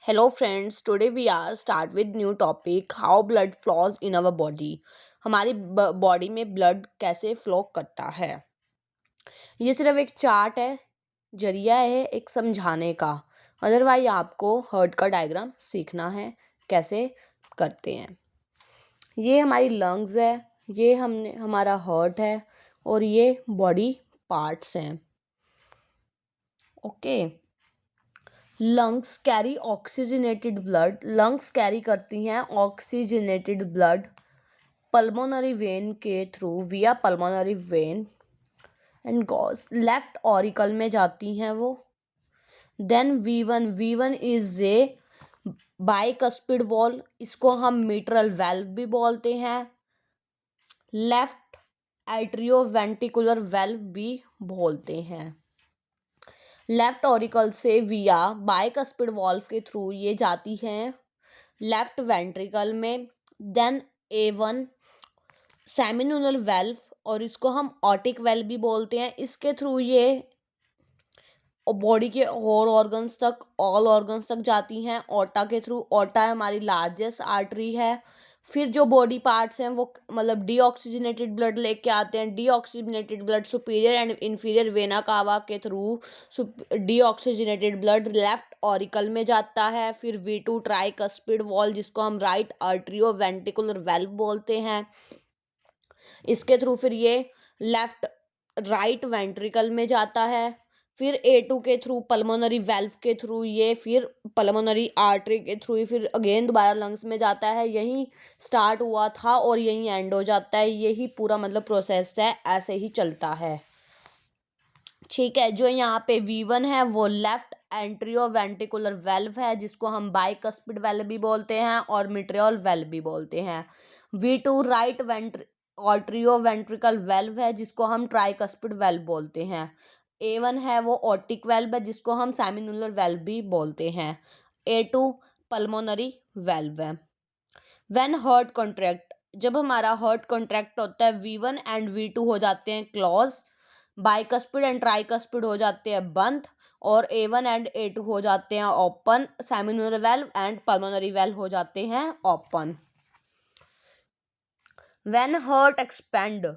Hello friends, today we are start with new topic how blood flows in our body. हमारी body में blood कैसे flow करता है। ये सिर्फ एक चार्ट है, जरिया है एक समझाने का। अदरवाइज आपको हार्ट का डायग्राम सीखना है कैसे करते हैं। ये हमारी लंग्स है, ये हमारा हार्ट है और ये बॉडी पार्ट्स हैं। Okay. Lungs carry oxygenated blood, lungs carry करती हैं ऑक्सीजनेटेड ब्लड पल्मोनरी वेन के through, via pulmonary vein and goes left auricle में जाती हैं वो। Then we one is a bicuspid valve, इसको हम मिट्रल वेल्व भी बोलते हैं, लेफ्ट एट्रियोवेंट्रिकुलर वेल्व भी बोलते हैं। लेफ्ट ऑरिकल से विया बाइकस्पिड वॉल्व के थ्रू ये जाती हैं लेफ्ट वेंट्रिकल में। देन A1 सेमिनल वेल्व, और इसको हम ऑटिक वेल्व भी बोलते हैं, इसके थ्रू ये बॉडी के और ऑर्गन्स तक, ऑल ऑर्गन्स तक जाती हैं ओटा के थ्रू। ओटा हमारी लार्जेस्ट आर्टरी है। फिर जो बॉडी पार्ट्स हैं वो मतलब डीऑक्सीजनेटेड ब्लड लेके आते हैं। Deoxygenated blood superior and inferior vena cava के through deoxygenated blood left auricle में जाता है। फिर V2 ट्राइकस्पिड वॉल, जिसको हम राइट आर्टरियो वेंट्रिकुलर वेल्व बोलते हैं, इसके थ्रू फिर ये लेफ्ट राइट वेंट्रिकल में जाता है। फिर A2 के थ्रू पल्मोनरी वेल्व के थ्रू ये फिर पल्मोनरी आर्टरी के थ्रू फिर अगेन दोबारा लंग्स में जाता है। यही स्टार्ट हुआ था और यही एंड हो जाता है। यही पूरा मतलब प्रोसेस है, ऐसे ही चलता है। ठीक है। जो यहाँ पे V1 है वो लेफ्ट एंट्रियो वेंट्रिकुलर वेल्व है, जिसको हम बाइकस्पिड वेल्व भी बोलते हैं और मिट्रियोल वेल्व भी बोलते हैं। V2 राइट ऑर्ट्रियो वेंट्रिकल वेल्व है, जिसको हम ट्राइकस्पिड वेल्व बोलते हैं। A1 है वो ऑटिक वेल्व है, जिसको हम सेमिनुलर वेल्व भी बोलते हैं। A2 पल्मोनरी वेल्व है। व्हेन हार्ट कॉन्ट्रैक्ट, जब हमारा हार्ट कॉन्ट्रैक्ट होता है V1 एंड V2 हो जाते हैं क्लोज, बाइकस्पिड एंड ट्राइकस्पिड हो जाते हैं बंद, और A1 एंड A2 हो जाते हैं open. Semilunar valve and pulmonary valve हो जाते हैं ओपन। व्हेन हार्ट एक्सपेंड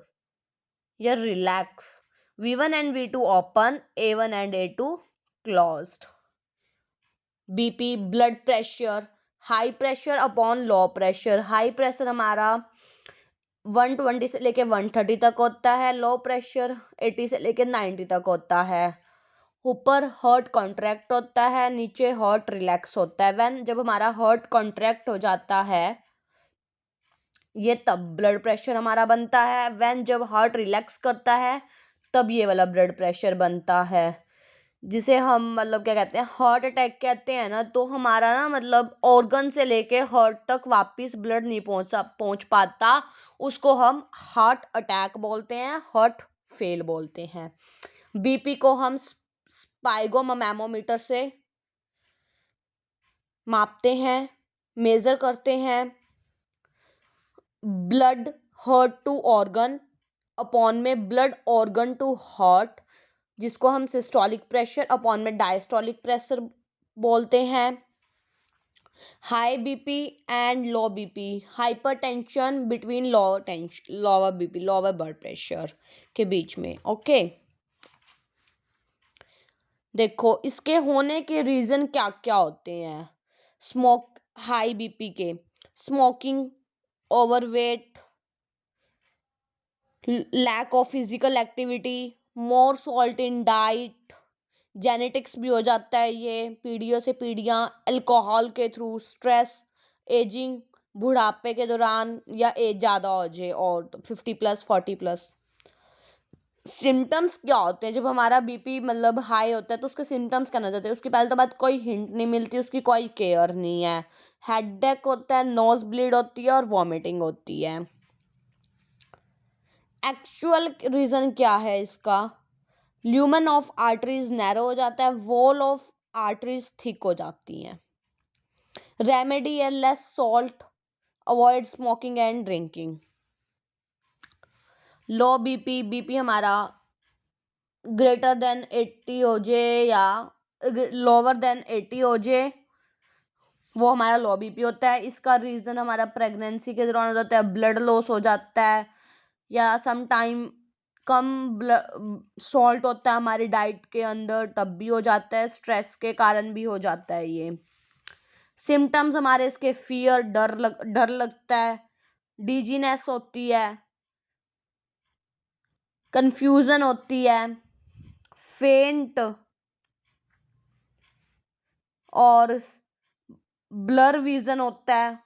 या relax, V1 and V2 open, A1 and A2 closed. BP blood pressure, high pressure upon low pressure. High pressure हमारा 120 से लेके 130 तक होता है, लो प्रेशर 80 से लेके 90 तक होता है। ऊपर हार्ट कॉन्ट्रैक्ट होता है, नीचे हार्ट रिलैक्स होता है। व्हेन जब हमारा हार्ट कॉन्ट्रैक्ट हो जाता है ये तब ब्लड प्रेशर हमारा बनता है। व्हेन जब हार्ट रिलैक्स करता है तब ये वाला ब्लड प्रेशर बनता है, जिसे हम मतलब क्या कहते हैं, हार्ट अटैक कहते हैं ना। तो हमारा ना मतलब ऑर्गन से लेके हार्ट तक वापस ब्लड नहीं पहुंच पाता, उसको हम हार्ट अटैक बोलते हैं, हार्ट फेल बोलते हैं। BP को हम स्पाइगोमेमोमीटर से मापते हैं, मेजर करते हैं। Blood heart to organ upon में ब्लड ऑर्गन टू हार्ट, जिसको हम सिस्टोलिक प्रेशर अपॉन में डायस्टोलिक प्रेशर बोलते हैं। High BP and low BP, hypertension between lower BP, lower blood pressure के बीच में। ओके। देखो इसके होने के रीजन क्या क्या होते हैं। स्मोक, हाई BP के smoking, overweight, lack of physical activity, more salt in diet, genetics भी हो जाता है ये पीढ़ियों से पीढ़ियाँ, अल्कोहल के थ्रू, स्ट्रेस, एजिंग, बुढ़ापे के दौरान या एज ज़्यादा हो जाए और 50+ 40+। सिम्टम्स क्या होते हैं जब हमारा BP मतलब हाई होता है, तो उसके सिम्टम्स क्या नजर आते हैं। उसकी पहले तो बात कोई हिंट नहीं मिलती, उसकी कोई केयर नहीं है। हेडेक होता है, नोज ब्लीड होती है और वॉमिटिंग होती है। एक्चुअल रीजन क्या है इसका, ल्यूमन ऑफ आर्टरीज नैरो हो जाता है, वॉल ऑफ आर्टरीज थिक हो जाती हैं। रेमेडी है less salt, avoid smoking and drinking. Low BP हमारा ग्रेटर देन 80 हो जाए या लोअर देन 80 हो जाए, वो हमारा लो बीपी होता है। इसका रीज़न हमारा प्रेगनेंसी के दौरान हो जाता है, ब्लड लॉस हो जाता है, या सम टाइम कम सॉल्ट होता है हमारी डाइट के अंदर, तब भी हो जाता है। स्ट्रेस के कारण भी हो जाता है ये। सिम्टम्स हमारे इसके फियर, डर लगता है, डिजीनेस होती है, कंफ्यूजन होती है, फेंट और ब्लर विजन होता है।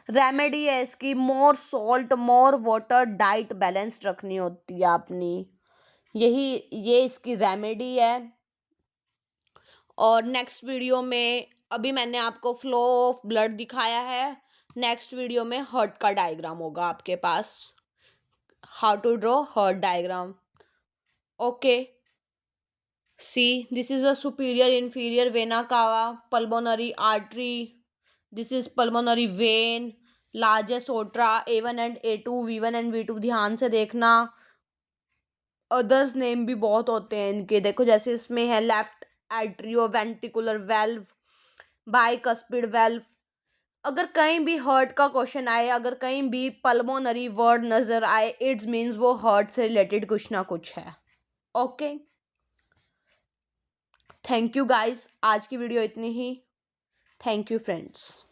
रेमेडी है इसकी, more salt more water, diet balanced रखनी होती है अपनी। ये इसकी रेमेडी है। और नेक्स्ट वीडियो में, अभी मैंने आपको फ्लो ऑफ ब्लड दिखाया है, नेक्स्ट वीडियो में हार्ट का डायग्राम होगा आपके पास, how to draw heart diagram. Okay, see, this is a superior inferior vena cava, pulmonary artery, this is pulmonary vein, largest aorta, A1 and A2, V1 and V2 ध्यान से देखना। Others name भी बहुत होते हैं इनके, देखो जैसे इसमें है left atrio ventricular valve, bicuspid valve. अगर कहीं भी हार्ट का क्वेश्चन आए, अगर कहीं भी पल्मोनरी वर्ड नजर आए, इट्स मीन्स वो हार्ट से रिलेटेड कुछ ना कुछ है। ओके, थैंक यू गाइस, आज की वीडियो इतनी ही। Thank you friends.